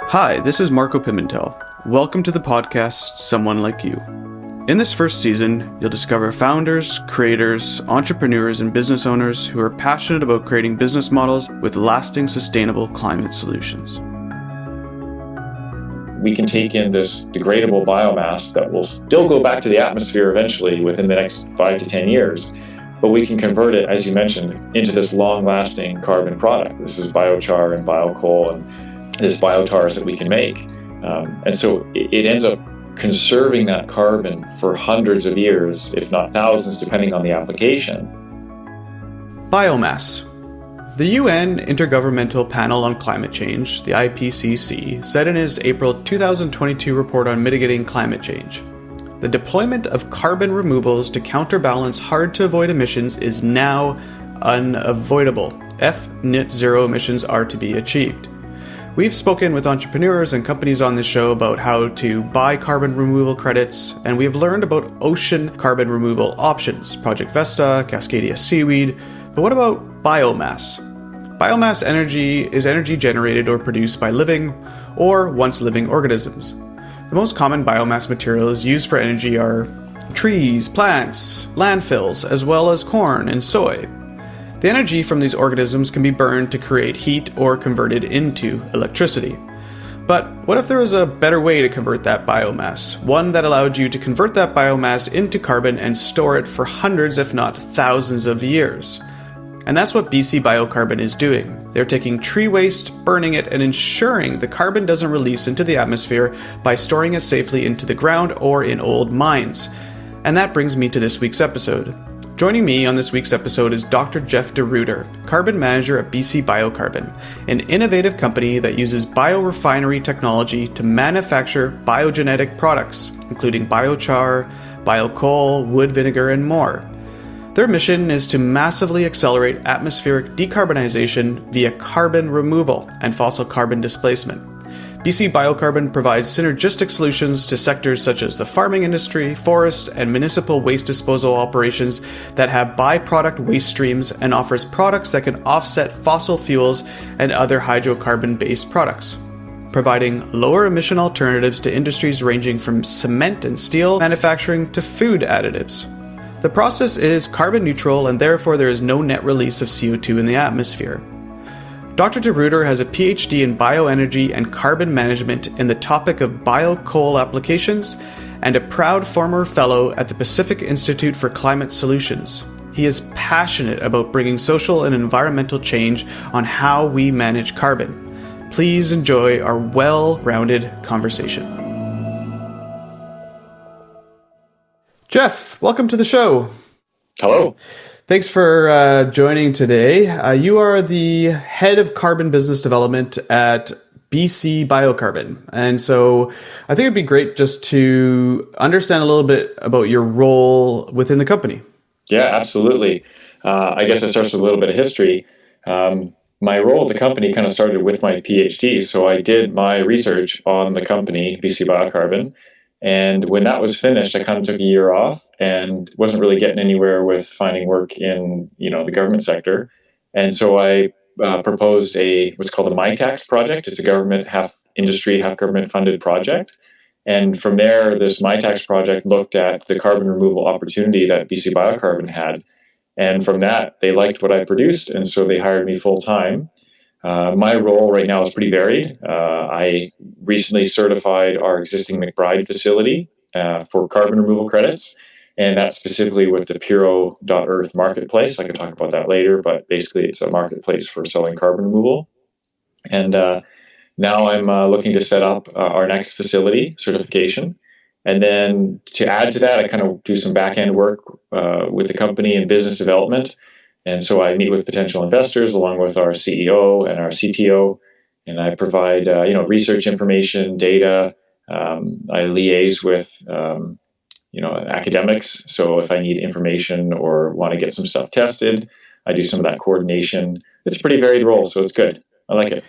Hi, this is Marco Pimentel. Welcome to the podcast, Someone Like You. In this first season, you'll discover founders, creators, entrepreneurs, and business owners who are passionate about creating business models with lasting, sustainable climate solutions. We can take in this degradable biomass that will still go back to the atmosphere eventually within the next 5 to 10 years, but we can convert it, as you mentioned, into this long-lasting carbon product. This is biochar and biocoal and this biotars that we can make. And so it ends up conserving that carbon for hundreds of years, if not thousands, depending on the application. Biomass. The UN Intergovernmental Panel on Climate Change, the IPCC, said in its April 2022 report on mitigating climate change, the deployment of carbon removals to counterbalance hard-to-avoid emissions is now unavoidable if net zero emissions are to be achieved. We've spoken with entrepreneurs and companies on this show about how to buy carbon removal credits, and we've learned about ocean carbon removal options, Project Vesta, Cascadia Seaweed. But what about biomass? Biomass energy is energy generated or produced by living or once living organisms. The most common biomass materials used for energy are trees, plants, landfills, as well as corn and soy. The energy from these organisms can be burned to create heat or converted into electricity. But what if there was a better way to convert that biomass? One that allowed you to convert that biomass into carbon and store it for hundreds, if not thousands of years. And that's what BC Biocarbon is doing. They're taking tree waste, burning it, and ensuring the carbon doesn't release into the atmosphere by storing it safely into the ground or in old mines. And that brings me to this week's episode. Joining me on this week's episode is Dr. Geoff De Ruiter, Carbon Manager at BC Biocarbon, an innovative company that uses bio-refinery technology to manufacture biogenetic products, including biochar, biocoal, wood vinegar, and more. Their mission is to massively accelerate atmospheric decarbonization via carbon removal and fossil carbon displacement. BC Biocarbon provides synergistic solutions to sectors such as the farming industry, forest, and municipal waste disposal operations that have byproduct waste streams and offers products that can offset fossil fuels and other hydrocarbon-based products, providing lower emission alternatives to industries ranging from cement and steel manufacturing to food additives. The process is carbon neutral and therefore there is no net release of CO2 in the atmosphere. Dr. De Ruiter has a Ph.D. in bioenergy and carbon management in the topic of biocoal applications and a proud former fellow at the Pacific Institute for Climate Solutions. He is passionate about bringing social and environmental change on how we manage carbon. Please enjoy our well-rounded conversation. Geoff, welcome to the show. Hello. Thanks for joining today. You are the head of carbon business development at BC Biocarbon. And so I think it'd be great just to understand a little bit about your role within the company. Yeah, absolutely. I guess it starts with a little bit of history. My role at the company kind of started with my Ph.D. So I did my research on the company, BC Biocarbon. And when that was finished, I kind of took a year off and wasn't really getting anywhere with finding work in, the government sector. And so I proposed what's called a MyTax project. It's a government, half industry, half government funded project. And from there, this MyTax project looked at the carbon removal opportunity that BC Biocarbon had. And from that, they liked what I produced. And so they hired me full time. My role right now is pretty varied. I recently certified our existing McBride facility for carbon removal credits, and that's specifically with the Puro.Earth marketplace. I can talk about that later, but basically it's a marketplace for selling carbon removal. And now I'm looking to set up our next facility certification. And then to add to that, I kind of do some back-end work with the company and business development. And so I meet with potential investors along with our CEO and our CTO, and I provide research information, data. I liaise with academics. So if I need information or want to get some stuff tested, I do some of that coordination. It's a pretty varied role, so it's good. I like it.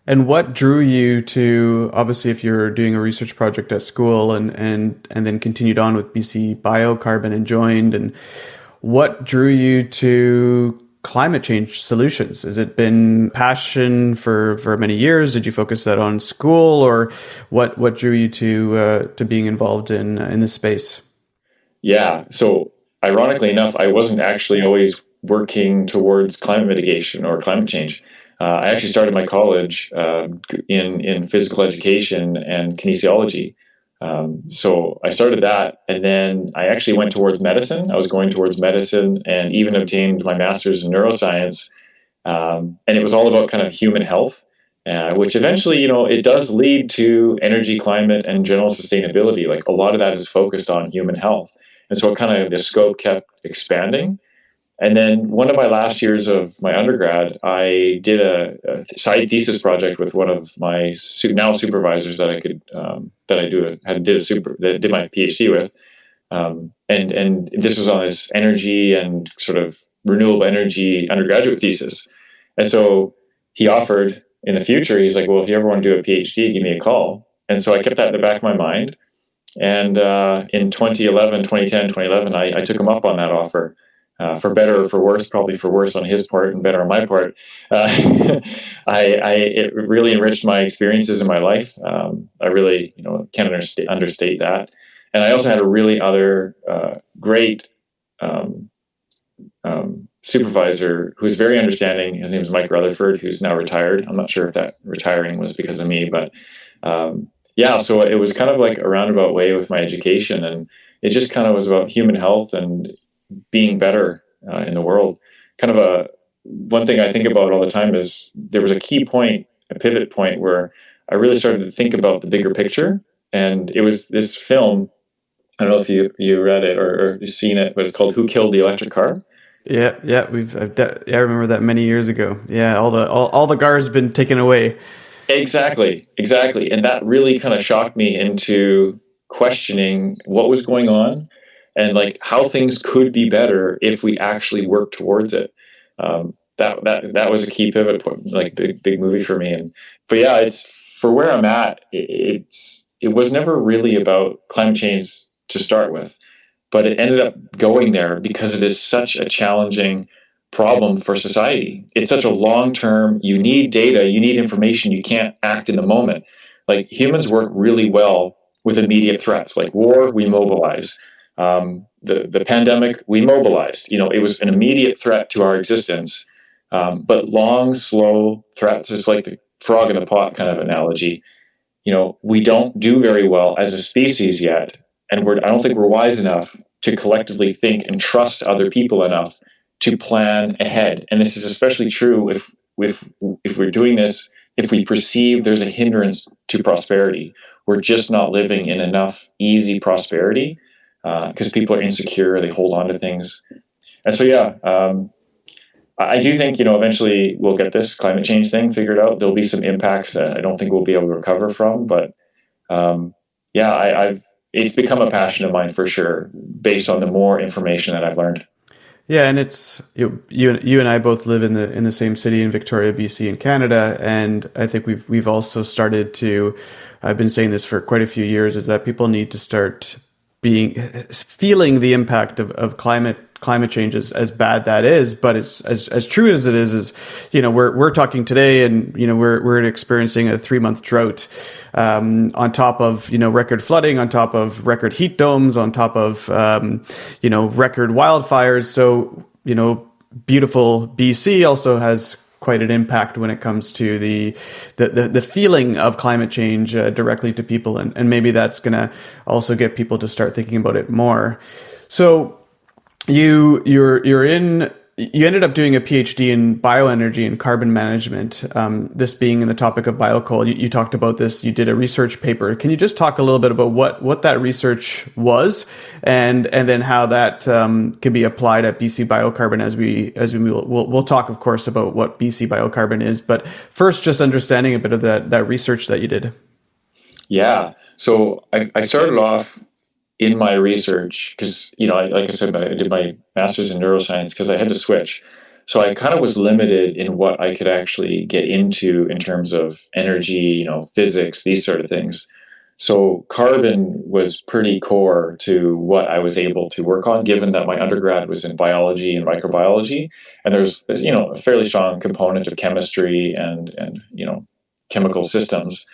And what drew you to, obviously, if you're doing a research project at school and then continued on with BC Biocarbon and joined, and what drew you to climate change solutions? Has it been passion for many years? Did you focus that on school, or what drew you to being involved in this space? Yeah. So ironically enough, I wasn't actually always working towards climate mitigation or climate change. I actually started my college in physical education and kinesiology. So I started that, and then I actually went towards medicine. I was going towards medicine, and even obtained my master's in neuroscience. And it was all about kind of human health, which eventually, it does lead to energy, climate, and general sustainability. Like a lot of that is focused on human health. And so it kind of the scope kept expanding. And then one of my last years of my undergrad, I did a side thesis project with one of my now supervisors that I could that I do had did a super that did my PhD with, and this was on this energy and sort of renewable energy undergraduate thesis. And so he offered in the future, he's like, well, if you ever want to do a PhD, give me a call. And so I kept that in the back of my mind. And in 2011, 2010, 2011, I took him up on that offer. For better or for worse, probably for worse on his part and better on my part. It really enriched my experiences in my life. I really, can't understate that. And I also had a really other great um, supervisor who's very understanding. His name is Mike Rutherford, who's now retired. I'm not sure if that retiring was because of me, but yeah, so it was kind of like a roundabout way with my education, and it just kind of was about human health and being better in the world. Kind of a one thing I think about all the time is there was a key point, a pivot point where I really started to think about the bigger picture, and it was this film. I don't know if you read it or you've seen it, but it's called "Who Killed the Electric Car." Yeah, yeah, I remember that many years ago. Yeah, all the GAR's been taken away. Exactly, exactly. And that really kind of shocked me into questioning what was going on and like how things could be better if we actually work towards it. That was a key pivot point, like big movie for me. And but yeah, it's for where I'm at. It was never really about climate change to start with, but it ended up going there because it is such a challenging problem for society. It's such a long term, you need data, you need information, you can't act in the moment. Like humans work really well with immediate threats, like war, we mobilize. The pandemic, we mobilized. It was an immediate threat to our existence. But long, slow threats, it's like the frog in the pot kind of analogy. We don't do very well as a species yet, and I don't think we're wise enough to collectively think and trust other people enough to plan ahead. And this is especially true if we're doing this, if we perceive there's a hindrance to prosperity. We're just not living in enough easy prosperity because people are insecure, they hold on to things. And so, yeah, I do think, eventually we'll get this climate change thing figured out. There'll be some impacts that I don't think we'll be able to recover from, but yeah, I've it's become a passion of mine for sure, based on the more information that I've learned. Yeah, and it's you and I both live in the same city in Victoria, BC, in Canada, and I think we've also started to. I've been saying this for quite a few years, is that people need to start feeling the impact of climate change, as bad that is, but it's as true as it is we're talking today, and we're experiencing a 3-month drought, on top of record flooding, on top of record heat domes, on top of record wildfires. So beautiful BC also has quite an impact when it comes to the feeling of climate change directly to people, and maybe that's going to also get people to start thinking about it more. So you ended up doing a PhD in bioenergy and carbon management. This being in the topic of biocoal, you talked about this. You did a research paper. Can you just talk a little bit about what that research was, and then how that can be applied at BC Biocarbon we'll talk, of course, about what BC Biocarbon is, but first, just understanding a bit of that research that you did. Yeah. So I started off in my research because, like I said, I did my master's in neuroscience because I had to switch. So I kind of was limited in what I could actually get into in terms of energy, physics, these sort of things. So carbon was pretty core to what I was able to work on, given that my undergrad was in biology and microbiology, and there's a fairly strong component of chemistry and chemical systems.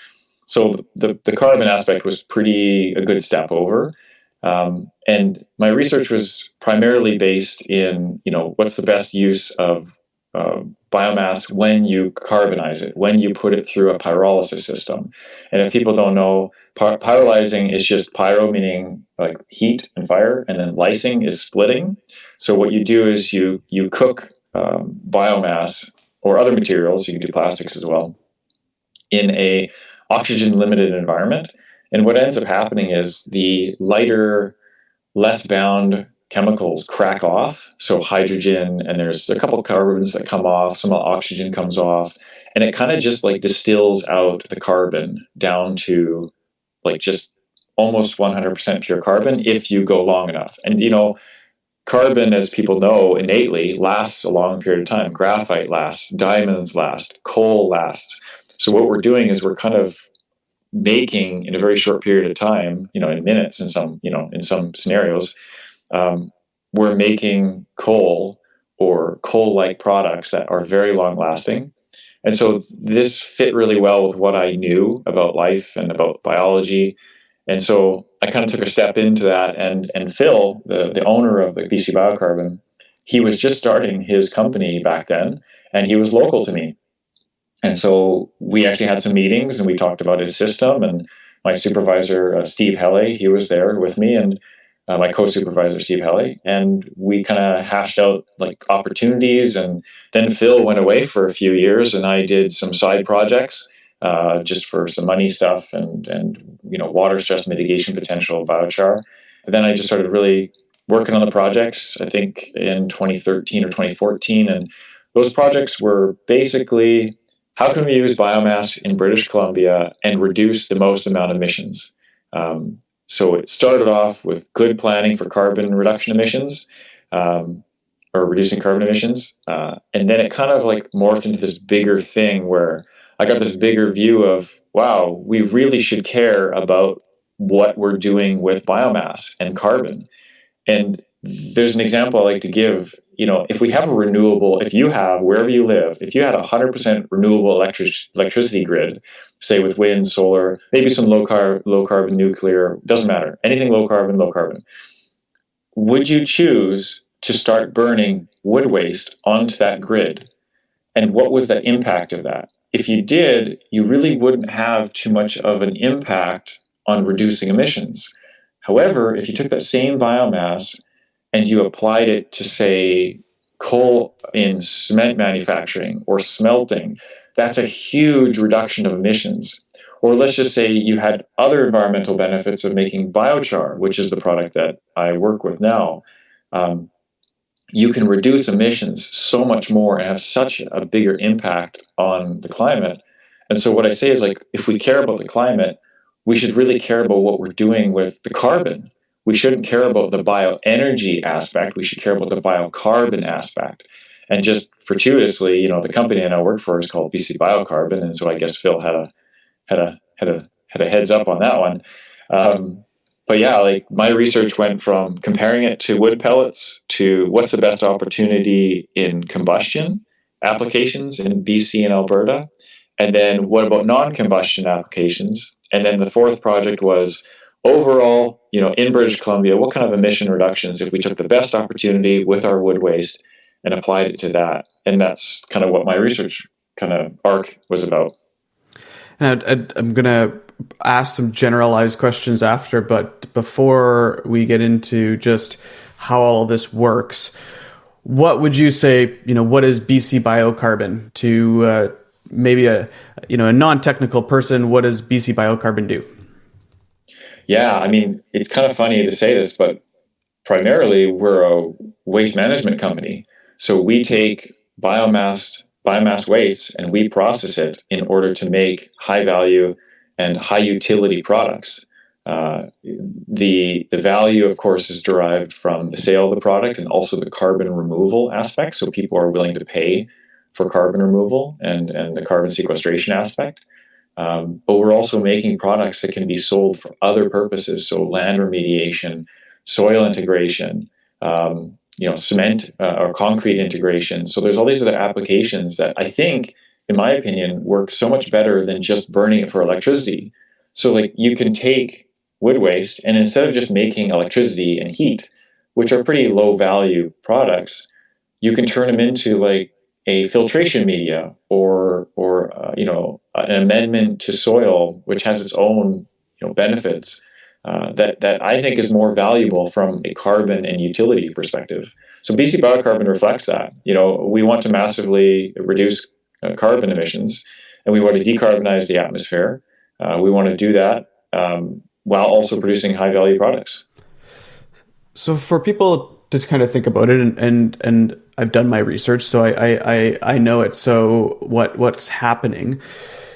So the carbon aspect was pretty a good step over. And my research was primarily based in, what's the best use of biomass when you carbonize it, when you put it through a pyrolysis system. And if people don't know, pyrolyzing is just pyro meaning like heat and fire, and then lysing is splitting. So what you do is you cook biomass or other materials, you can do plastics as well, in a oxygen limited environment. And what ends up happening is the lighter, less bound chemicals crack off. So hydrogen, and there's a couple of carbons that come off, some oxygen comes off, and it kind of just like distills out the carbon down to like just almost 100% pure carbon if you go long enough. And carbon, as people know innately, lasts a long period of time. Graphite lasts, diamonds last, coal lasts. So what we're doing is we're kind of making in a very short period of time, in minutes in some scenarios, we're making coal or coal-like products that are very long-lasting. And so this fit really well with what I knew about life and about biology. And so I kind of took a step into that. And Phil, the owner of the BC Biocarbon, he was just starting his company back then, and he was local to me. And so we actually had some meetings and we talked about his system. And my supervisor, Steve Helle, he was there with me, and my co-supervisor, Steve Helle. And we kind of hashed out like opportunities. And then Phil went away for a few years and I did some side projects just for some money stuff and water stress mitigation potential of biochar. And then I just started really working on the projects, I think in 2013 or 2014. And those projects were basically, how can we use biomass in British Columbia and reduce the most amount of emissions? So it started off with good planning for carbon reduction emissions, or reducing carbon emissions. And then it kind of like morphed into this bigger thing where I got this bigger view of, wow, we really should care about what we're doing with biomass and carbon. And there's an example I like to give. If we have a renewable, if you have, wherever you live, if you had a 100% renewable electricity grid, say with wind, solar, maybe some low carbon nuclear, doesn't matter, anything low carbon, would you choose to start burning wood waste onto that grid? And what was the impact of that? If you did, you really wouldn't have too much of an impact on reducing emissions. However, if you took that same biomass and you applied it to, say, coal in cement manufacturing or smelting, that's a huge reduction of emissions. Or let's just say you had other environmental benefits of making biochar, which is the product that I work with now. You can reduce emissions so much more and have such a bigger impact on the climate. And so what I say is, like, if we care about the climate, we should really care about what we're doing with the carbon. We shouldn't care about the bioenergy aspect. We should care about the biocarbon aspect. And just fortuitously, the company I now work for is called BC Biocarbon, and so I guess Phil had a heads up on that one. But yeah, like my research went from comparing it to wood pellets to what's the best opportunity in combustion applications in BC and Alberta, and then what about non-combustion applications? And then the fourth project was overall, in British Columbia, what kind of emission reductions if we took the best opportunity with our wood waste and applied it to that? And that's kind of what my research kind of arc was about. And I'm going to ask some generalized questions after, but before we get into just how all of this works, what would you say, what is BC Biocarbon to maybe a non-technical person? What does BC Biocarbon do? Yeah, I mean, it's kind of funny to say this, but primarily we're a waste management company. So we take biomass waste and we process it in order to make high value and high utility products. The value, of course, is derived from the sale of the product and also the carbon removal aspect. So people are willing to pay for carbon removal and the carbon sequestration aspect. But we're also making products that can be sold for other purposes, so land remediation, soil integration, cement or concrete integration. So there's all these other applications that I think, in my opinion, work so much better than just burning it for electricity. So like you can take wood waste and instead of just making electricity and heat, which are pretty low value products, you can turn them into like a filtration media or an amendment to soil, which has its own benefits that I think is more valuable from a carbon and utility perspective. So BC Biocarbon reflects that. We want to massively reduce carbon emissions, and we want to decarbonize the atmosphere. We want to do that while also producing high value products. So for people to kind of think about it, and I've done my research, so I know it. So what's happening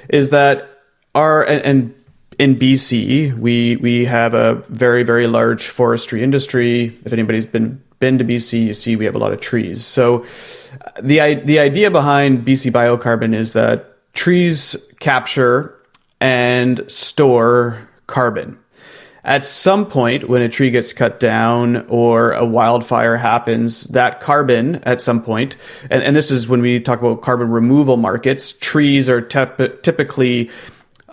is that and in BC we have a very, very large forestry industry. If anybody's been to BC, you see we have a lot of trees. So the idea behind BC Biocarbon is that trees capture and store carbon. At some point, when a tree gets cut down or a wildfire happens, that carbon at some point, and this is when we talk about carbon removal markets, trees are typically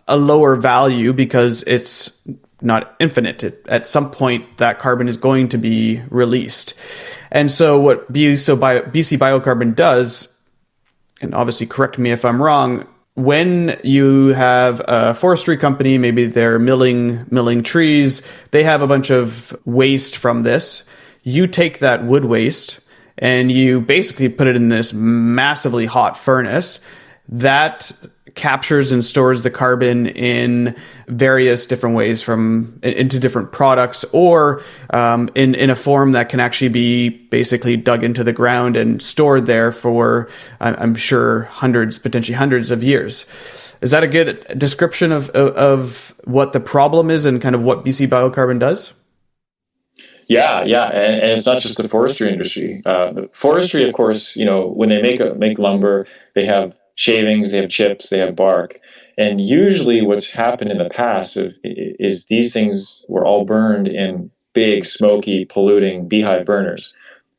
a lower value because it's not infinite. At some point, that carbon is going to be released. And so what BC Biocarbon does, and obviously correct me if I'm wrong, when you have a forestry company, maybe they're milling trees, they have a bunch of waste from this. You take that wood waste and you basically put it in this massively hot furnace that captures and stores the carbon in various different ways into different products, or in a form that can actually be basically dug into the ground and stored there for, I'm sure, potentially hundreds of years. Is that a good description of what the problem is and kind of what BC Biocarbon does? Yeah, and it's not just the forestry industry. The forestry, of course, when they make lumber, they have shavings, they have chips, they have bark, and usually what's happened in the past is these things were all burned in big, smoky, polluting beehive burners.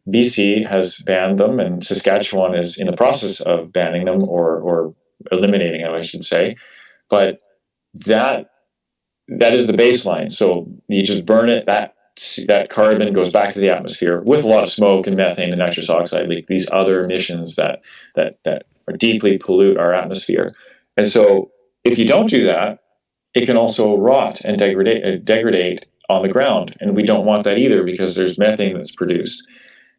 BC has banned them, and Saskatchewan is in the process of banning them or eliminating them, I should say. But that that is the baseline. So you just burn it. That carbon goes back to the atmosphere with a lot of smoke and methane and nitrous oxide, like these other emissions that deeply pollute our atmosphere. And so if you don't do that, it can also rot and degrade on the ground, and we don't want that either because there's methane that's produced,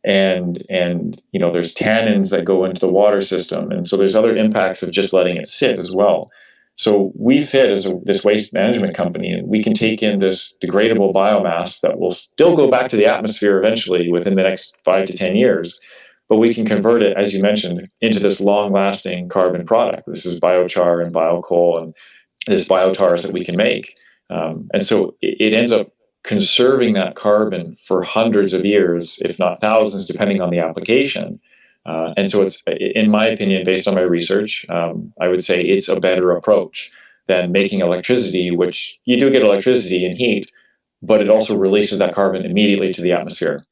and there's tannins that go into the water system, and so there's other impacts of just letting it sit as well. So we fit as this waste management company, and we can take in this degradable biomass that will still go back to the atmosphere eventually within the next 5 to 10 years, but we can convert it, as you mentioned, into this long-lasting carbon product. This is biochar and biocoal and this biotars that we can make. And so it ends up conserving that carbon for hundreds of years, if not thousands, depending on the application. And so it's, in my opinion, based on my research, I would say it's a better approach than making electricity, which you do get electricity and heat, but it also releases that carbon immediately to the atmosphere.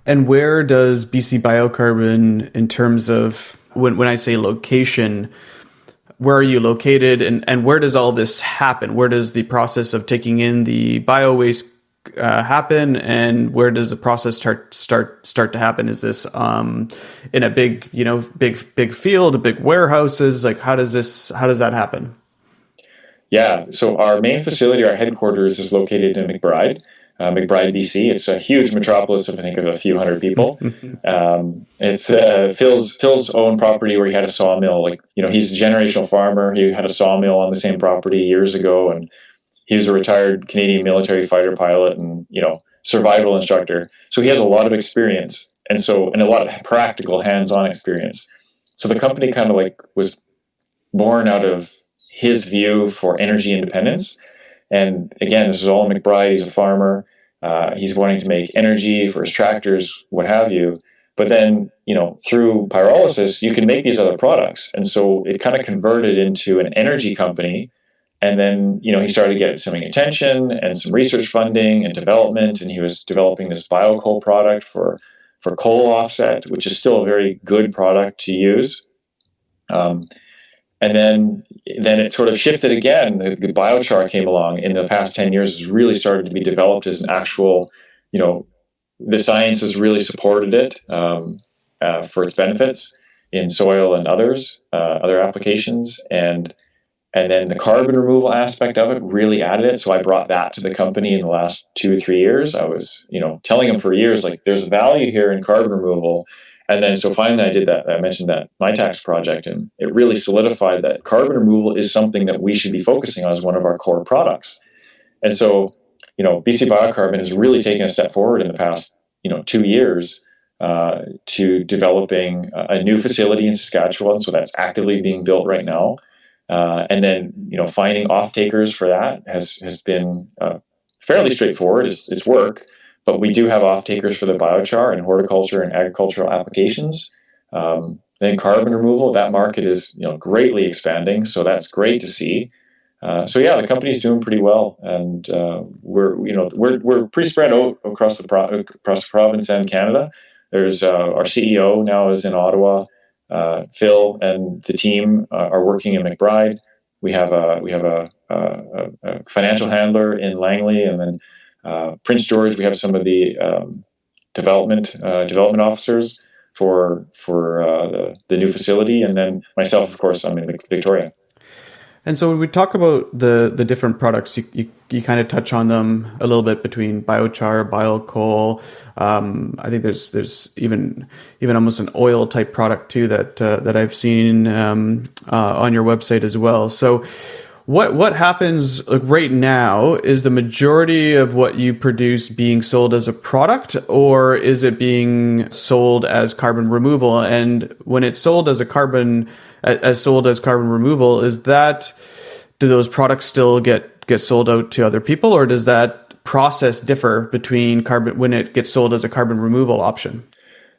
And where does BC Biocarbon, in terms of when I say location, where are you located, and where does all this happen? Where does the process of taking in the bio waste happen, and where does the process start to happen? Is this in a big field, big warehouses? Like how does that happen? Yeah, so our main facility, our headquarters, is located in McBride, BC. It's a huge metropolis of I think of a few hundred people. It's Phil's own property where he had a sawmill. He's a generational farmer. He had a sawmill on the same property years ago, and he was a retired Canadian military fighter pilot and survival instructor. So he has a lot of experience, and a lot of practical, hands-on experience. So the company kind of was born out of his view for energy independence. And again, this is all McBride. He's a farmer. He's wanting to make energy for his tractors, what have you. But then, through pyrolysis, you can make these other products. And so it kind of converted into an energy company. And then, he started getting some attention and some research funding and development. And he was developing this biocoal product for coal offset, which is still a very good product to use. And then it sort of shifted again. The biochar came along in the past 10 years, has really started to be developed as an actual, the science has really supported it for its benefits in soil and other applications. And then the carbon removal aspect of it really added it. So I brought that to the company in the last 2 or 3 years. I was, telling them for years, like, there's a value here in carbon removal. And then so finally I did that. I mentioned that MyTax project, and it really solidified that carbon removal is something that we should be focusing on as one of our core products. And so, BC Biocarbon has really taken a step forward in the past, 2 years to developing a new facility in Saskatchewan. So that's actively being built right now. And then, finding off-takers for that has been fairly straightforward. It's work, but we do have off-takers for the biochar and horticulture and agricultural applications. Then carbon removal, that market is greatly expanding, so that's great to see. So yeah, the company's doing pretty well, and we're pretty spread out across the province and Canada. There's our CEO now is in Ottawa. Phil and the team are working in McBride. We have a financial handler in Langley, and then Prince George. We have some of the development officers for the new facility, and then myself, of course, I'm in Victoria. And so when we talk about the different products, you kind of touch on them a little bit between biochar, biocoal. I think there's even almost an oil type product too that I've seen on your website as well. So what happens right now? Is the majority of what you produce being sold as a product, or is it being sold as carbon removal? And when it's sold as carbon removal, do those products still get sold out to other people, or does that process differ between carbon when it gets sold as a carbon removal option?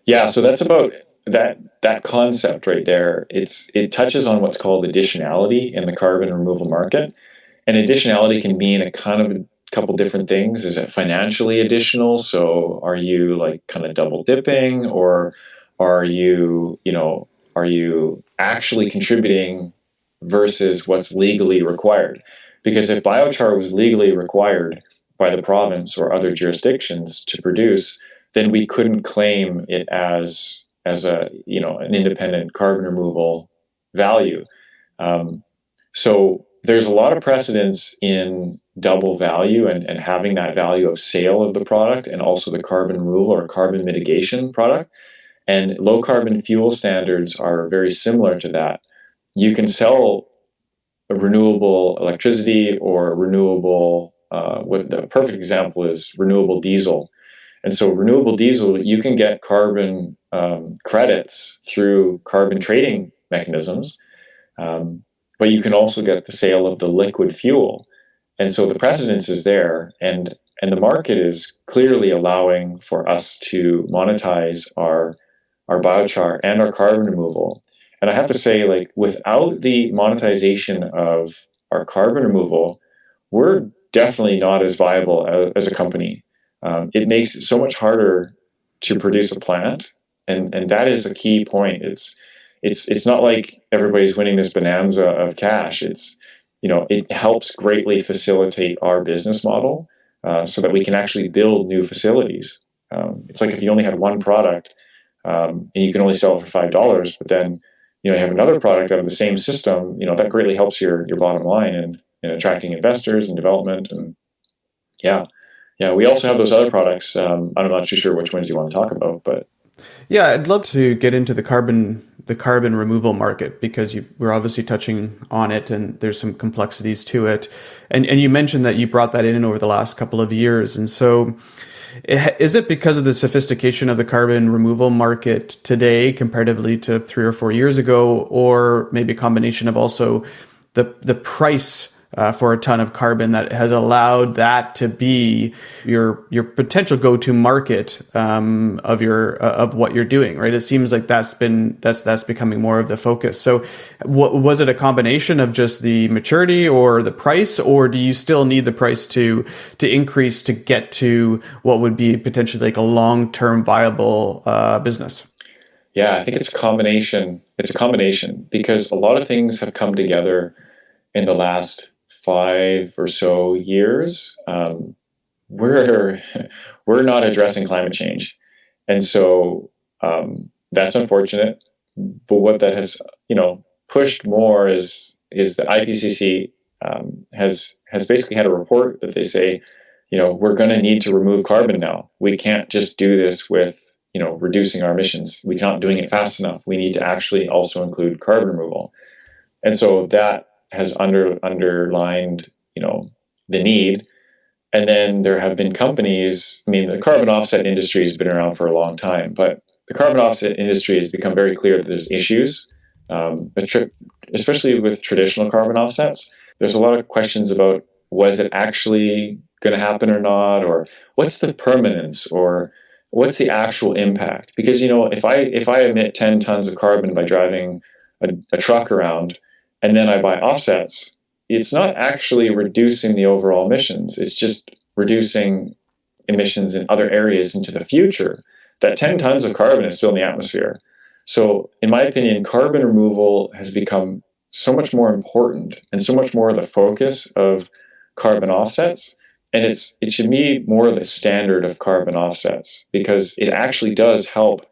Yeah, so that's about that concept right there. It touches on what's called additionality in the carbon removal market. And additionality can mean a couple different things. Is it financially additional? So are you like kind of double dipping, or are you actually contributing versus what's legally required? Because if biochar was legally required by the province or other jurisdictions to produce, then we couldn't claim it as an independent carbon removal value. So there's a lot of precedence in double value and having that value of sale of the product and also the carbon removal or carbon mitigation product. And low carbon fuel standards are very similar to that. You can sell a renewable electricity or renewable, what the perfect example is renewable diesel. And so renewable diesel, you can get carbon credits through carbon trading mechanisms, but you can also get the sale of the liquid fuel. And so the precedence is there, and the market is clearly allowing for us to monetize our biochar and our carbon removal. And I have to say, like, without the monetization of our carbon removal, we're definitely not as viable as a company. It makes it so much harder to produce a plant, and that is a key point. It's not like everybody's winning this bonanza of cash. It helps greatly facilitate our business model so that we can actually build new facilities. It's like if you only had one product and you can only sell it for $5, but then you have another product out of the same system. That greatly helps your bottom line and attracting investors and development. And yeah, we also have those other products. I'm not too sure which ones you want to talk about, but yeah, I'd love to get into the carbon removal market, because we're obviously touching on it and there's some complexities to it. And you mentioned that you brought that in over the last couple of years. And so is it because of the sophistication of the carbon removal market today comparatively to 3 or 4 years ago, or maybe a combination of also the price for a ton of carbon that has allowed that to be your potential go-to market of what you're doing, right? It seems like that's becoming more of the focus. So was it a combination of just the maturity or the price, or do you still need the price to increase to get to what would be potentially like a long-term viable business? Yeah, I think it's a combination. It's a combination because a lot of things have come together in the last 5 or so years. We're we're not addressing climate change, and so that's unfortunate. But what that has, pushed more is that IPCC has basically had a report that they say, we're going to need to remove carbon now. We can't just do this with reducing our emissions. We're not doing it fast enough. We need to actually also include carbon removal, and so that has underlined the need. And then there have been companies. I mean, the carbon offset industry has been around for a long time, but the carbon offset industry has become very clear that there's issues, especially with traditional carbon offsets. There's a lot of questions about, was it actually going to happen or not, or what's the permanence, or what's the actual impact? Because if I emit 10 tons of carbon by driving a truck around, and then I buy offsets, it's not actually reducing the overall emissions. It's just reducing emissions in other areas into the future. That 10 tons of carbon is still in the atmosphere. So, in my opinion, carbon removal has become so much more important and so much more the focus of carbon offsets. And it should be more the standard of carbon offsets because it actually does help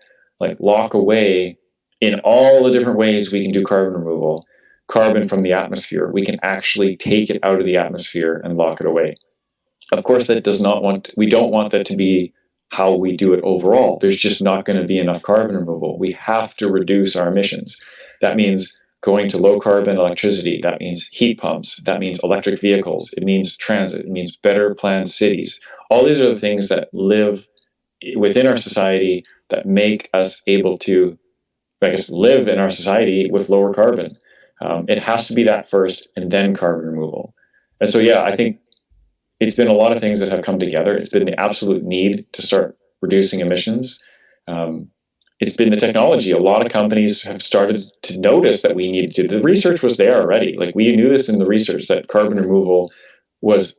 lock away in all the different ways we can do carbon removal. Carbon from the atmosphere, we can actually take it out of the atmosphere and lock it away. Of course, we don't want that to be how we do it overall. There's just not going to be enough carbon removal. We have to reduce our emissions. That means going to low carbon electricity. That means heat pumps. That means electric vehicles. It means transit. It means better planned cities. All these are the things that live within our society that make us able to, live in our society with lower carbon. It has to be that first and then carbon removal. And so, yeah, I think it's been a lot of things that have come together. It's been the absolute need to start reducing emissions. It's been the technology. A lot of companies have started to notice that we needed to. The research was there already. We knew this in the research that carbon removal was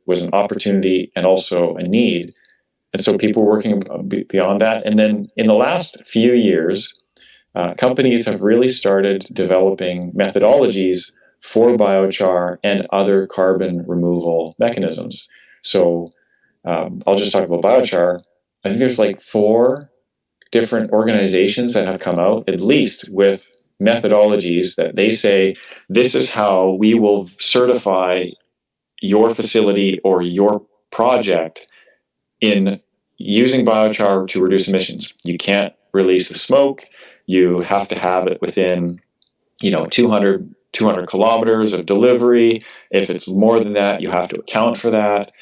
an opportunity and also a need. And so people were working beyond that. And then in the last few years, companies have really started developing methodologies for biochar and other carbon removal mechanisms. So I'll just talk about biochar. I think there's 4 different organizations that have come out, at least with methodologies that they say, this is how we will certify your facility or your project in using biochar to reduce emissions. You can't release the smoke. You have to have it within, 200 kilometers of delivery. If it's more than that, you have to account for that.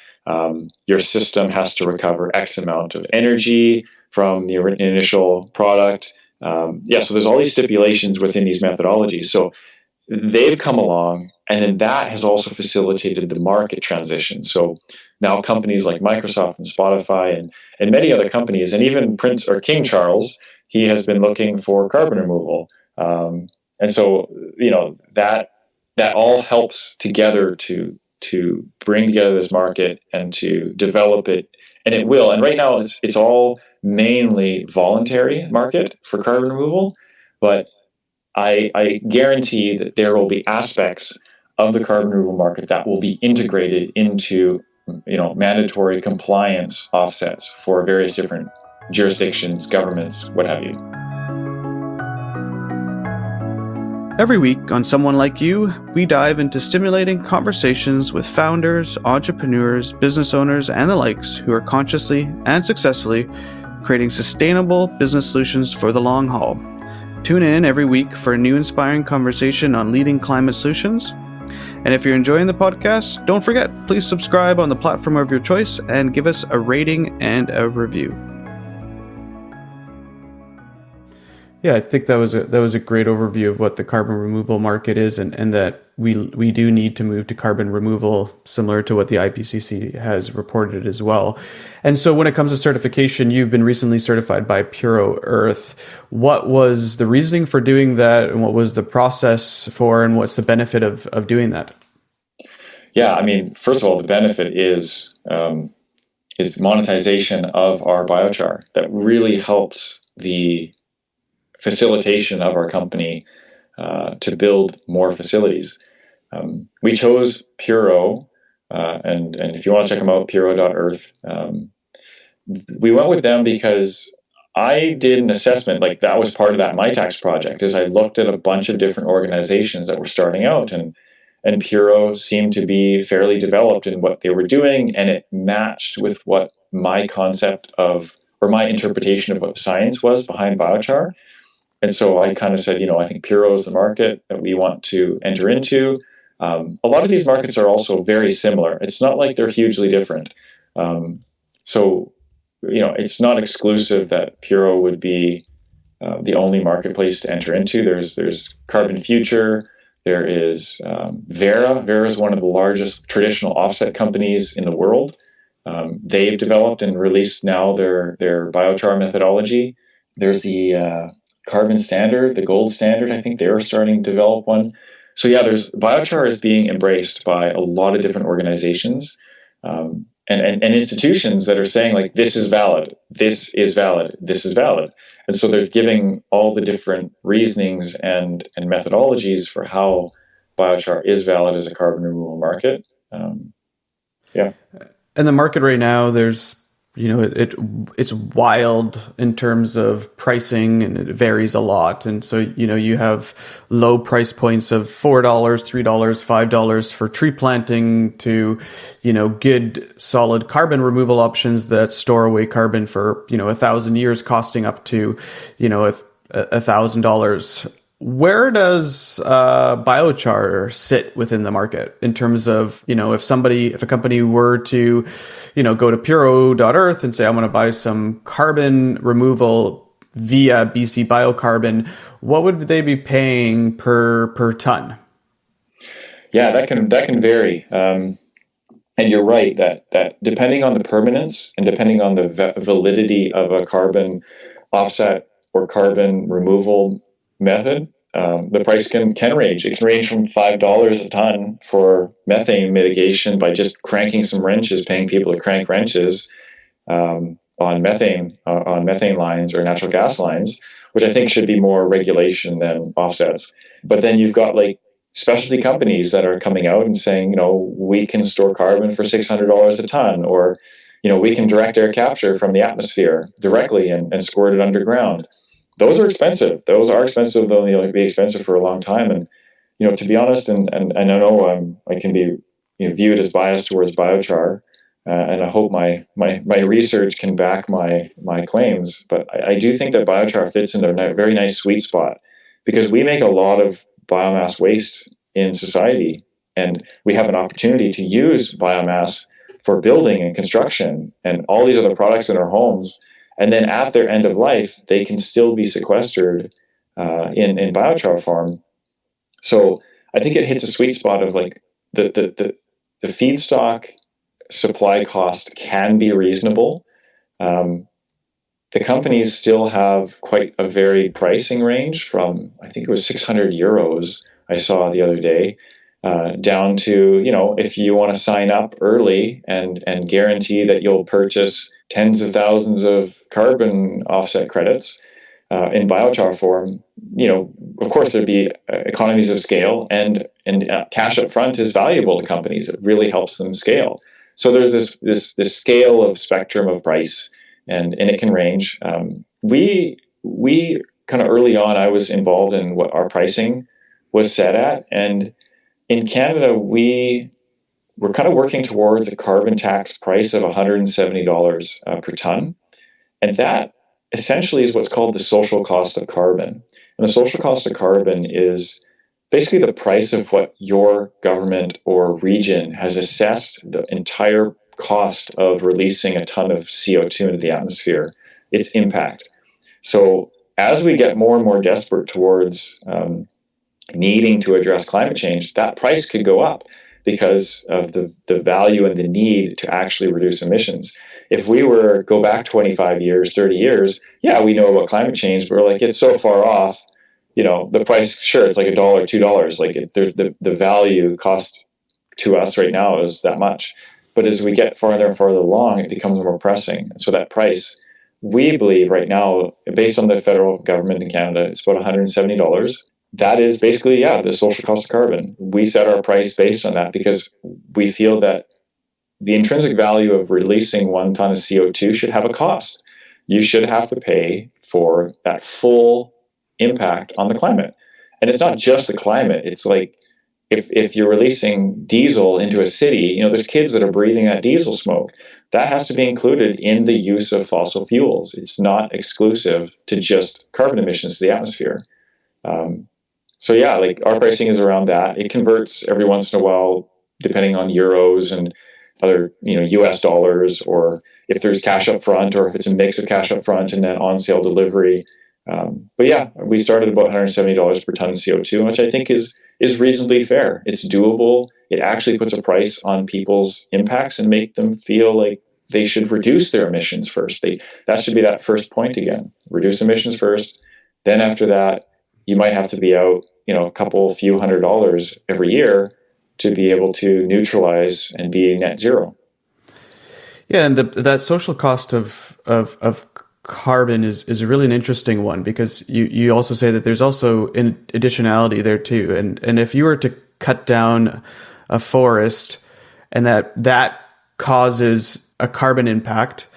Your system has to recover X amount of energy from the initial product. So there's all these stipulations within these methodologies. So they've come along, and then that has also facilitated the market transition. So now companies like Microsoft and Spotify and many other companies, and even Prince or King Charles, he has been looking for carbon removal. And so, that all helps together to bring together this market and to develop it, and it will. And right now, it's all mainly voluntary market for carbon removal, but I guarantee that there will be aspects of the carbon removal market that will be integrated into mandatory compliance offsets for various different jurisdictions, governments, what have you. Every week on Someone Like You, we dive into stimulating conversations with founders, entrepreneurs, business owners, and the likes who are consciously and successfully creating sustainable business solutions for the long haul. Tune in every week for a new inspiring conversation on leading climate solutions. And if you're enjoying the podcast, don't forget, please subscribe on the platform of your choice and give us a rating and a review. Yeah, I think that was a great overview of what the carbon removal market is, and that we do need to move to carbon removal, similar to what the IPCC has reported as well. And so, when it comes to certification, you've been recently certified by Puro Earth. What was the reasoning for doing that, and what was the process for, and what's the benefit of doing that? Yeah, I mean, first of all, the benefit is monetization of our biochar that really helps the facilitation of our company to build more facilities. We chose Puro, and if you want to check them out, puro.earth. We went with them because I did an assessment, like that was part of that MyTax project, is I looked at a bunch of different organizations that were starting out, and Puro seemed to be fairly developed in what they were doing, and it matched with what my concept of, or my interpretation of what the science was behind biochar. And so I kind of said, I think Puro is the market that we want to enter into. A lot of these markets are also very similar. It's not like they're hugely different. So, it's not exclusive that Puro would be the only marketplace to enter into. There's Carbon Future. There is Vera. Vera is one of the largest traditional offset companies in the world. They've developed and released now their biochar methodology. There's the Carbon Standard, the Gold Standard. I think they're starting to develop one. So yeah, there's biochar is being embraced by a lot of different organizations and institutions that are saying like, this is valid, this is valid, this is valid. And so they're giving all the different reasonings and methodologies for how biochar is valid as a carbon removal market. Yeah. And the market right now, there's it's wild in terms of pricing, and it varies a lot. And so you have low price points of $4, $3, $5 for tree planting to good solid carbon removal options that store away carbon for 1,000 years, costing up to $1,000. Where does biochar sit within the market in terms of, if a company were to, go to puro.earth and say, I want to buy some carbon removal via BC Biocarbon, what would they be paying per ton? Yeah, that can vary. And you're right that depending on the permanence and depending on the validity of a carbon offset or carbon removal method, the price can range. It can range from $5 a ton for methane mitigation by just cranking some wrenches, paying people to crank wrenches on methane lines or natural gas lines, which I think should be more regulation than offsets. But then you've got like specialty companies that are coming out and saying, we can store carbon for $600 a ton, or we can direct air capture from the atmosphere directly and squirt it underground. Those are expensive. Those are expensive. They'll be expensive for a long time. And to be honest, and I know I can be viewed as biased towards biochar, and I hope my research can back my claims. But I do think that biochar fits into a very nice sweet spot because we make a lot of biomass waste in society, and we have an opportunity to use biomass for building and construction and all these other products in our homes. And then at their end of life, they can still be sequestered in biochar form. So I think it hits a sweet spot of like the feedstock supply cost can be reasonable. The companies still have quite a varied pricing range from, I think it was 600 euros I saw the other day, down to, if you want to sign up early and guarantee that you'll purchase tens of thousands of carbon offset credits in biochar form, of course there'd be economies of scale, and cash up front is valuable to companies. It really helps them scale. So there's this scale of spectrum of price, and it can range. We kind of early on, I was involved in what our pricing was set at, and in Canada, we were kind of working towards a carbon tax price of $170 per ton. And that essentially is what's called the social cost of carbon. And the social cost of carbon is basically the price of what your government or region has assessed the entire cost of releasing a ton of CO2 into the atmosphere, its impact. So as we get more and more desperate towards needing to address climate change, that price could go up because of the value and the need to actually reduce emissions. If we were go back 25 years, 30 years, yeah, we know about climate change, but we're like, it's so far off. The price, sure, it's like $1, $2. Like the value cost to us right now is that much. But as we get farther and farther along, it becomes more pressing. And so that price, we believe right now, based on the federal government in Canada, it's about $170. That is basically, yeah, the social cost of carbon. We set our price based on that because we feel that the intrinsic value of releasing 1 ton of CO2 should have a cost. You should have to pay for that full impact on the climate. And it's not just the climate. It's like if you're releasing diesel into a city, there's kids that are breathing that diesel smoke. That has to be included in the use of fossil fuels. It's not exclusive to just carbon emissions to the atmosphere. So yeah, like our pricing is around that. It converts every once in a while, depending on euros and other, US dollars, or if there's cash up front, or if it's a mix of cash up front and then on sale delivery. But yeah, we started about $170 per ton of CO2, which I think is reasonably fair. It's doable. It actually puts a price on people's impacts and make them feel like they should reduce their emissions first. That should be that first point again. Reduce emissions first. Then after that, you might have to be out, a few $100s every year to be able to neutralize and be net zero. Yeah, and that social cost of carbon is really an interesting one, because you also say that there's also an additionality there too. And if you were to cut down a forest and that causes a carbon impact,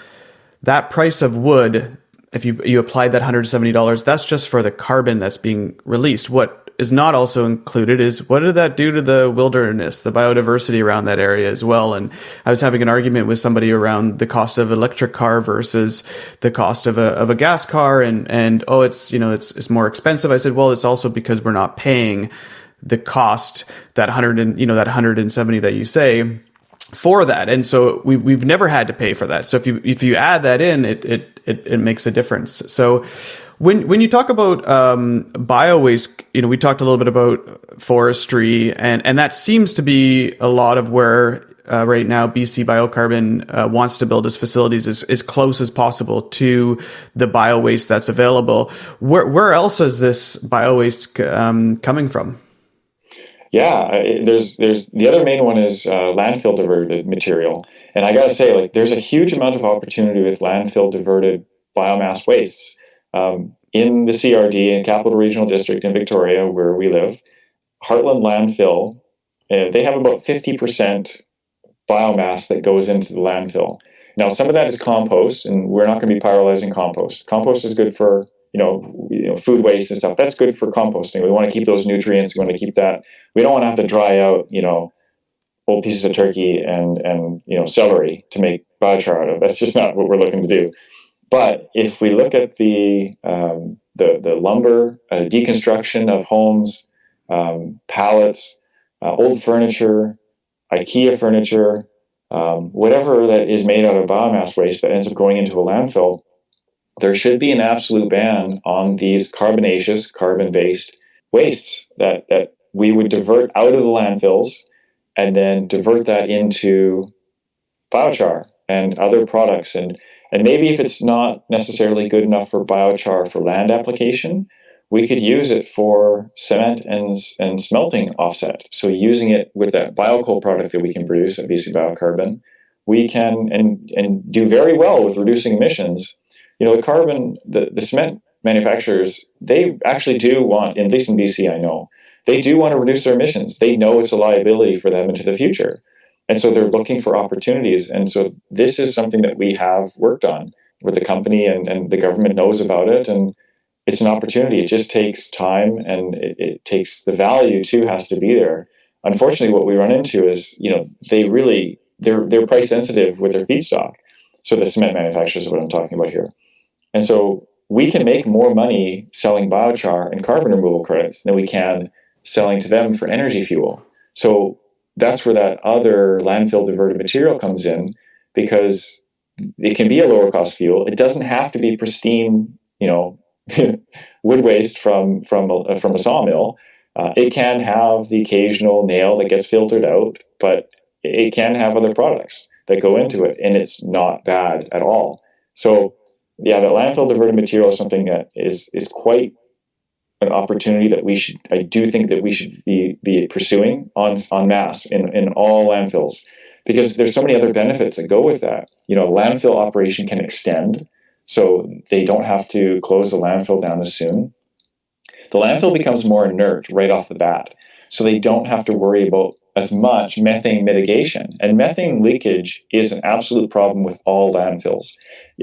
that price of wood, if you applied that $170, that's just for the carbon that's being released. What is not also included is, what did that do to the wilderness, the biodiversity around that area as well? And I was having an argument with somebody around the cost of electric car versus the cost of a gas car, and oh, it's more expensive. I said, well, it's also because we're not paying the cost, that 170 that you say, for that. And so we've never had to pay for that. So if you add that in, it makes a difference. So when you talk about bio waste, we talked a little bit about forestry, and that seems to be a lot of where right now BC Biocarbon wants to build its facilities as close as possible to the bio waste that's available. Where else is this bio waste coming from? Yeah, there's the other main one is landfill diverted material, and I gotta say, like, there's a huge amount of opportunity with landfill diverted biomass wastes in the CRD and Capital Regional District in Victoria, where we live. Heartland Landfill, they have about 50% biomass that goes into the landfill. Now, some of that is compost, and we're not going to be pyrolyzing compost. Compost is good for food waste and stuff. That's good for composting. We want to keep those nutrients. We want to keep that. We don't want to have to dry out old pieces of turkey and celery to make biochar out of. That's just not what we're looking to do. But if we look at the lumber deconstruction of homes, pallets, old furniture, IKEA furniture, whatever that is made out of biomass waste that ends up going into a landfill, there should be an absolute ban on these carbonaceous, carbon-based wastes that we would divert out of the landfills and then divert that into biochar and other products. And maybe if it's not necessarily good enough for biochar for land application, we could use it for cement and smelting offset. So using it with that biocoal product that we can produce at BC Biocarbon, we can and do very well with reducing emissions. The cement manufacturers, they actually do want, at least in BC, I know, they do want to reduce their emissions. They know it's a liability for them into the future. And so they're looking for opportunities. And so this is something that we have worked on with the company, and the government knows about it. And it's an opportunity. It just takes time, and it takes the value too has to be there. Unfortunately, what we run into is, they're price sensitive with their feedstock. So the cement manufacturers is what I'm talking about here. And so we can make more money selling biochar and carbon removal credits than we can selling to them for energy fuel. So that's where that other landfill diverted material comes in, because it can be a lower cost fuel. It doesn't have to be pristine, wood waste from a sawmill, it can have the occasional nail that gets filtered out, but it can have other products that go into it, and it's not bad at all. So, yeah, the landfill diverted material is something that is quite an opportunity that I do think that we should be pursuing on mass in all landfills, because there's so many other benefits that go with that. Landfill operation can extend, so they don't have to close the landfill down as soon. The landfill becomes more inert right off the bat, so they don't have to worry about as much methane mitigation. And methane leakage is an absolute problem with all landfills.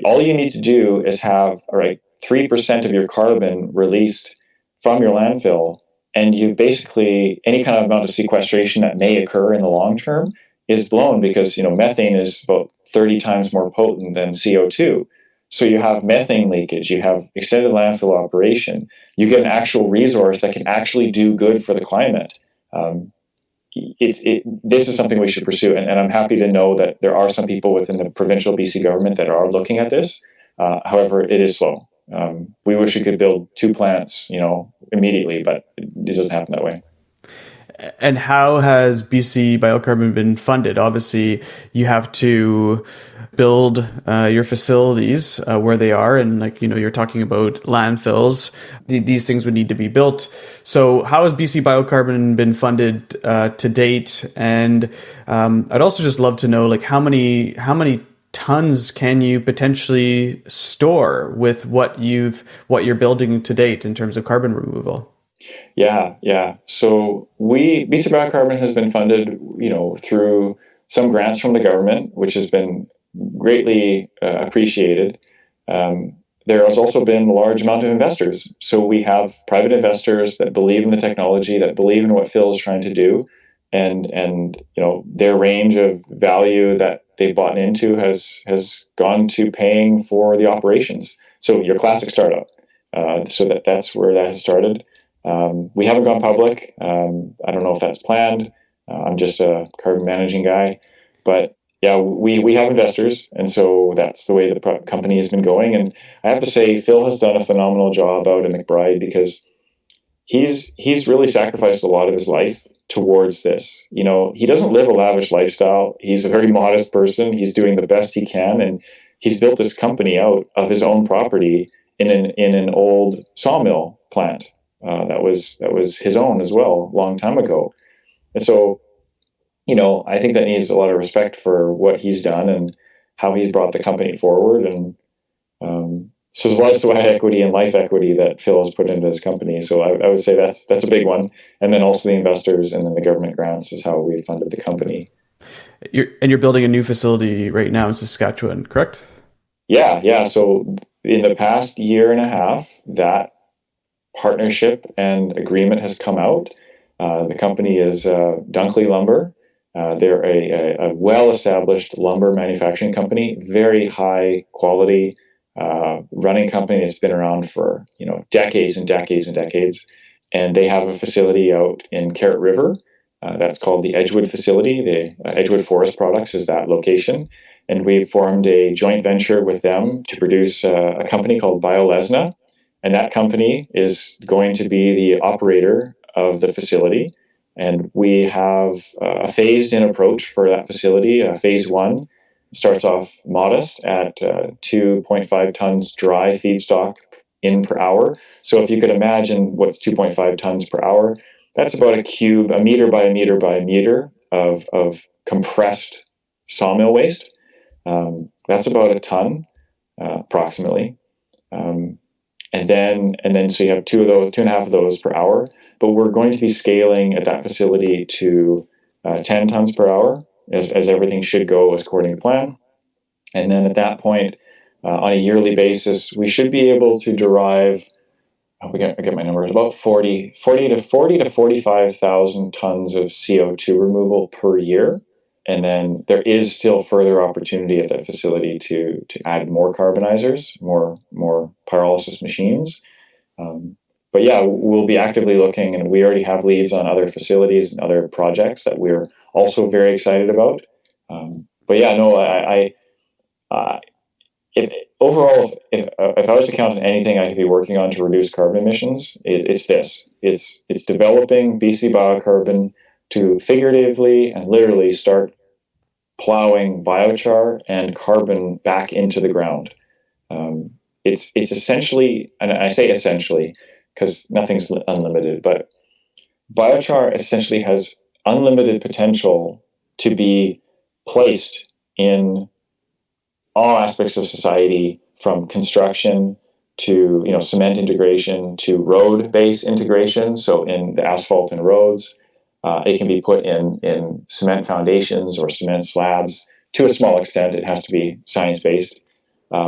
All you need to do is have 3% of your carbon released from your landfill, and you basically, any kind of amount of sequestration that may occur in the long term is blown, because methane is about 30 times more potent than CO2. So you have methane leakage, you have extended landfill operation, you get an actual resource that can actually do good for the climate. This is something we should pursue, and I'm happy to know that there are some people within the provincial BC government that are looking at this. However, it is slow. We wish we could build 2 plants, immediately, but it doesn't happen that way. And how has BC Biocarbon been funded? Obviously, you have to build your facilities where they are, and you're talking about landfills. These things would need to be built. So, how has BC Biocarbon been funded to date? And I'd also just love to know, how many tons can you potentially store with what you're building to date in terms of carbon removal? Yeah. So BC Biocarbon has been funded, through some grants from the government, which has been greatly appreciated. There has also been a large amount of investors. So we have private investors that believe in the technology, that believe in what Phil is trying to do, and their range of value that they've bought into has gone to paying for the operations. So your classic startup. So that's where that has started. We haven't gone public. I don't know if that's planned. I'm just a carbon managing guy, but yeah, we have investors, and so that's the way the company has been going. And I have to say, Phil has done a phenomenal job out at McBride, because he's really sacrificed a lot of his life towards this. He doesn't live a lavish lifestyle. He's a very modest person. He's doing the best he can, and he's built this company out of his own property in an old sawmill plant. That was his own as well, a long time ago. And so, I think that needs a lot of respect for what he's done and how he's brought the company forward. And so there's a lot of sweat equity and life equity that Phil has put into his company. So I would say that's a big one. And then also the investors and then the government grants is how we funded the company. You're building a new facility right now in Saskatchewan, correct? Yeah. So in the past year and a half, that partnership and agreement has come out. The company is Dunkley Lumber. They're a well-established lumber manufacturing company, very high quality, running company that's been around for decades and decades and decades. And they have a facility out in Carrot River. That's called the Edgewood facility. The Edgewood Forest Products is that location. And we formed a joint venture with them to produce a company called BioLesna. And that company is going to be the operator of the facility. And we have a phased-in approach for that facility. Phase 1 starts off modest at 2.5 tons dry feedstock in per hour. So if you could imagine what's 2.5 tons per hour, that's about a meter by a meter by a meter of compressed sawmill waste. That's about a ton, approximately. And then so you have 2.5 of those per hour. But we're going to be scaling at that facility to 10 tons per hour, as everything should go according to plan. And then at that point, on a yearly basis, we should be able to derive, I get my numbers, about 40 to 45,000 tons of CO2 removal per year. And then there is still further opportunity at that facility to add more carbonizers, more pyrolysis machines. But yeah, we'll be actively looking, and we already have leads on other facilities and other projects that we're also very excited about. But yeah, no, overall, if I was to count on anything I could be working on to reduce carbon emissions, it's this. It's developing BC Biocarbon to figuratively and literally start plowing biochar and carbon back into the ground. It's essentially, and I say essentially because nothing's unlimited, but biochar essentially has unlimited potential to be placed in all aspects of society, from construction to cement integration to road base integration. So in the asphalt and roads, it can be put in cement foundations or cement slabs. To a small extent, it has to be science based.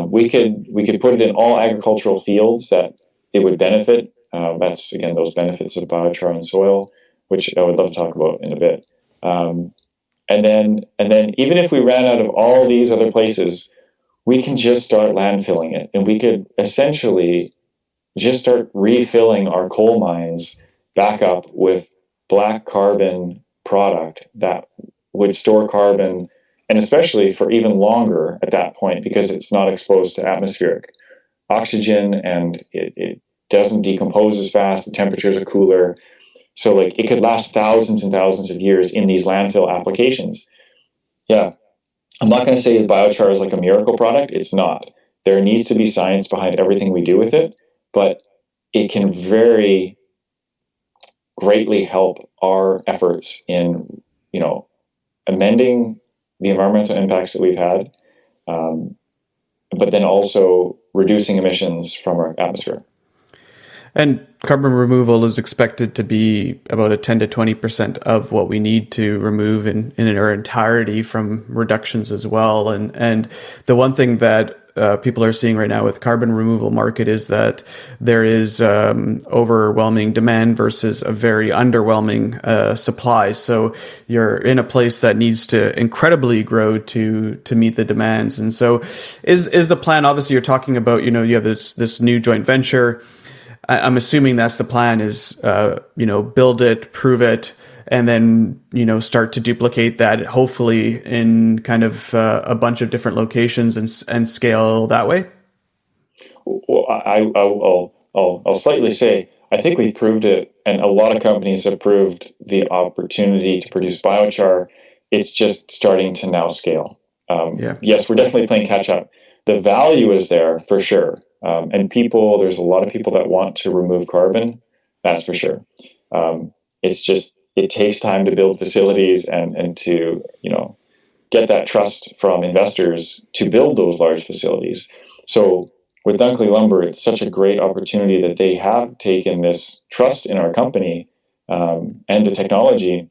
We could put it in all agricultural fields that it would benefit. That's again those benefits of biochar and soil, which I would love to talk about in a bit. And then even if we ran out of all these other places, we can just start landfilling it, and we could essentially just start refilling our coal mines back up with black carbon product that would store carbon, and especially for even longer at that point, because it's not exposed to atmospheric oxygen and it doesn't decompose as fast. The temperatures are cooler. So like it could last thousands and thousands of years in these landfill applications. Yeah. I'm not going to say that biochar is like a miracle product. It's not. There needs to be science behind everything we do with it, but it can very greatly help our efforts in, amending the environmental impacts that we've had, but then also reducing emissions from our atmosphere. And carbon removal is expected to be about a 10 to 20% of what we need to remove in our entirety from reductions as well. And the one thing that people are seeing right now with carbon removal market is that there is overwhelming demand versus a very underwhelming supply. So you're in a place that needs to incredibly grow to meet the demands. And so is the plan, obviously you're talking about, you have this new joint venture. I'm assuming that's the plan is, build it, prove it, and then, start to duplicate that, hopefully in kind of a bunch of different locations and scale that way. Well, I'll slightly say, I think we've proved it, and a lot of companies have proved the opportunity to produce biochar. It's just starting to now scale. Yes, we're definitely playing catch up. The value is there for sure. And there's a lot of people that want to remove carbon, that's for sure. It's just, it takes time to build facilities and to, get that trust from investors to build those large facilities. So with Dunkley Lumber, it's such a great opportunity that they have taken this trust in our company and the technology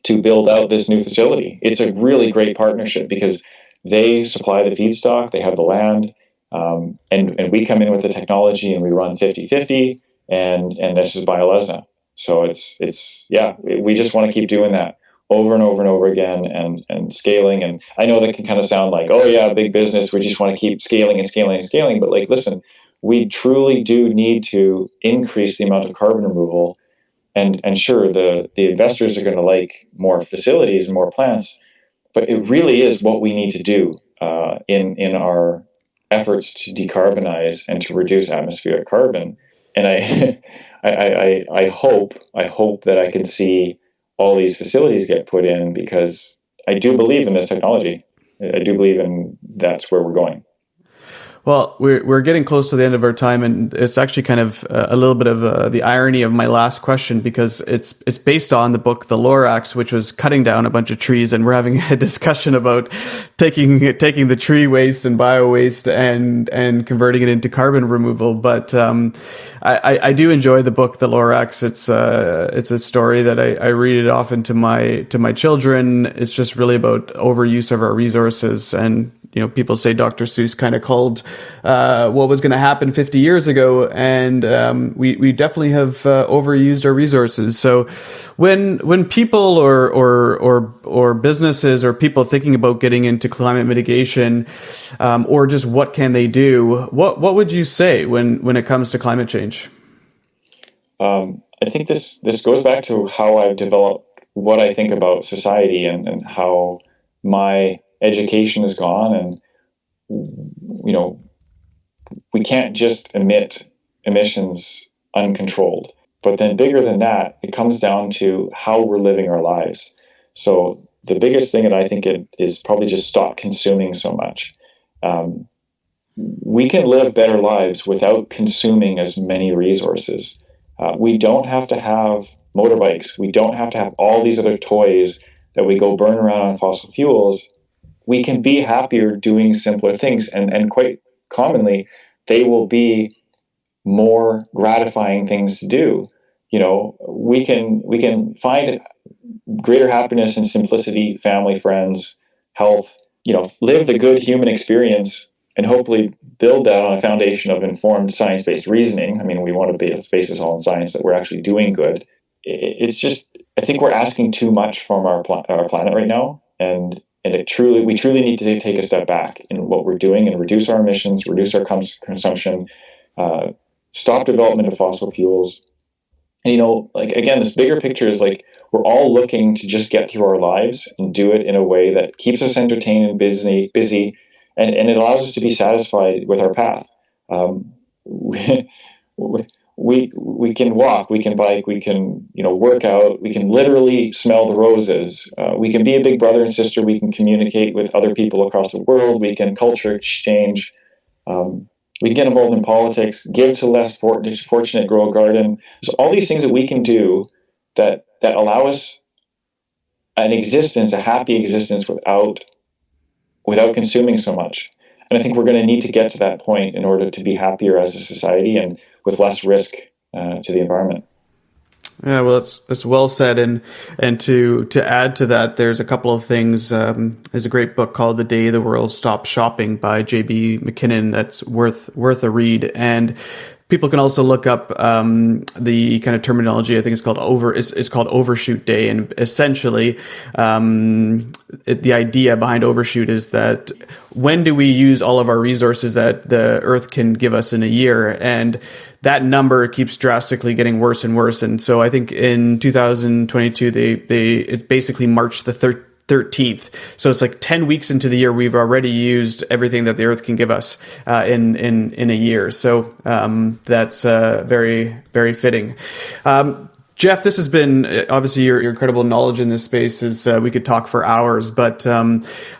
to build out this new facility. It's a really great partnership because they supply the feedstock, they have the land, and we come in with the technology and we run 50-50, and this is BioLesna. So we just want to keep doing that over and over and over again and scaling. And I know that can kind of sound like, oh yeah, big business, we just want to keep scaling and scaling and scaling. But like, listen, we truly do need to increase the amount of carbon removal. And sure, the investors are going to like more facilities and more plants, but it really is what we need to do in our efforts to decarbonize and to reduce atmospheric carbon. And I hope that I can see all these facilities get put in, because I do believe in this technology. I do believe in that's where we're going. Well, we're getting close to the end of our time, and it's actually kind of a little bit of the irony of my last question, because it's based on the book The Lorax, which was cutting down a bunch of trees, and we're having a discussion about taking the tree waste and bio waste and converting it into carbon removal. But I do enjoy the book The Lorax. It's a story that I read it often to my children. It's just really about overuse of our resources. And people say Dr. Seuss kind of called what was going to happen 50 years ago, and we definitely have overused our resources. So when people or businesses or people thinking about getting into climate mitigation, or just what can they do, what would you say when it comes to climate change? I think this goes back to how I've developed what I think about society and how my education has gone, and we can't just emit emissions uncontrolled. But then bigger than that, it comes down to how we're living our lives. So the biggest thing that I think is probably just stop consuming so much. We can live better lives without consuming as many resources. We don't have to have motorbikes. We don't have to have all these other toys that we go burn around on fossil fuels. We can be happier doing simpler things. And quite commonly, they will be more gratifying things to do. We can find greater happiness and simplicity, family, friends, health, live the good human experience and hopefully build that on a foundation of informed science-based reasoning. I mean, we want to base this all in science, that we're actually doing good. It's just, I think we're asking too much from our planet right now. And we truly need to take a step back in what we're doing and reduce our emissions, reduce our consumption, stop development of fossil fuels. And, again, this bigger picture is we're all looking to just get through our lives and do it in a way that keeps us entertained and busy, and it allows us to be satisfied with our path. We can walk, we can bike, we can work out, we can literally smell the roses. We can be a big brother and sister. We can communicate with other people across the world. We can culture exchange. We can get involved in politics, give to less fortunate, grow a garden. There's all these things that we can do that allow us an existence, a happy existence without consuming so much. And I think we're going to need to get to that point in order to be happier as a society and with less risk to the environment. Yeah, well, that's well said, and to add to that, there's a couple of things. There's a great book called "The Day the World Stopped Shopping" by J.B. McKinnon that's worth a read, and people can also look up the kind of terminology. I think it's called overshoot day, and essentially, the idea behind overshoot is that when do we use all of our resources that the Earth can give us in a year, and that number keeps drastically getting worse and worse. And so I think in 2022, it basically March the 13th. So it's 10 weeks into the year, we've already used everything that the Earth can give us in a year. So that's very, very fitting. Jeff, this has been obviously your incredible knowledge in this space is we could talk for hours, but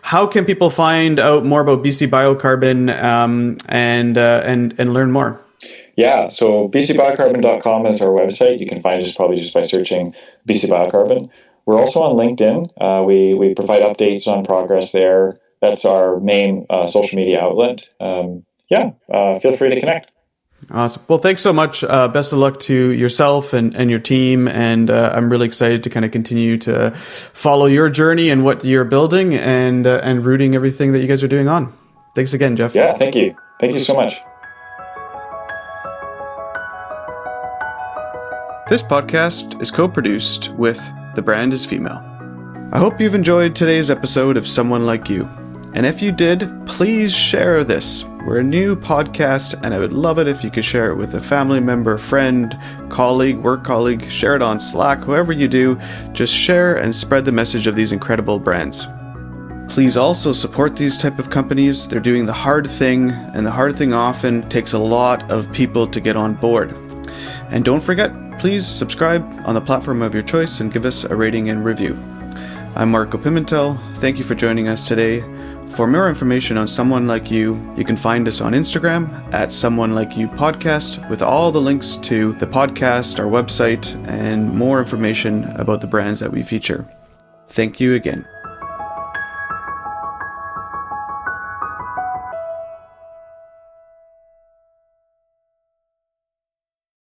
how can people find out more about BC Biocarbon and learn more? Yeah, so bcbiocarbon.com is our website. You can find us probably just by searching BC Biocarbon. We're also on LinkedIn. We provide updates on progress there. That's our main social media outlet. Feel free to connect. Awesome. Well, thanks so much. Best of luck to yourself and your team. And I'm really excited to kind of continue to follow your journey and what you're building and rooting everything that you guys are doing on. Thanks again, Jeff. Yeah, thank you. Thank you so much. This podcast is co-produced with The Brand is Female. I hope you've enjoyed today's episode of Someone Like You. And if you did, please share this. We're a new podcast, and I would love it if you could share it with a family member, friend, colleague, work colleague. Share it on Slack, whoever you do. Just share and spread the message of these incredible brands. Please also support these type of companies. They're doing the hard thing, and the hard thing often takes a lot of people to get on board. And don't forget, please subscribe on the platform of your choice and give us a rating and review. I'm Marco Pimentel. Thank you for joining us today. For more information on Someone Like You, you can find us on Instagram at Someone Like You Podcast with all the links to the podcast, our website, and more information about the brands that we feature. Thank you again.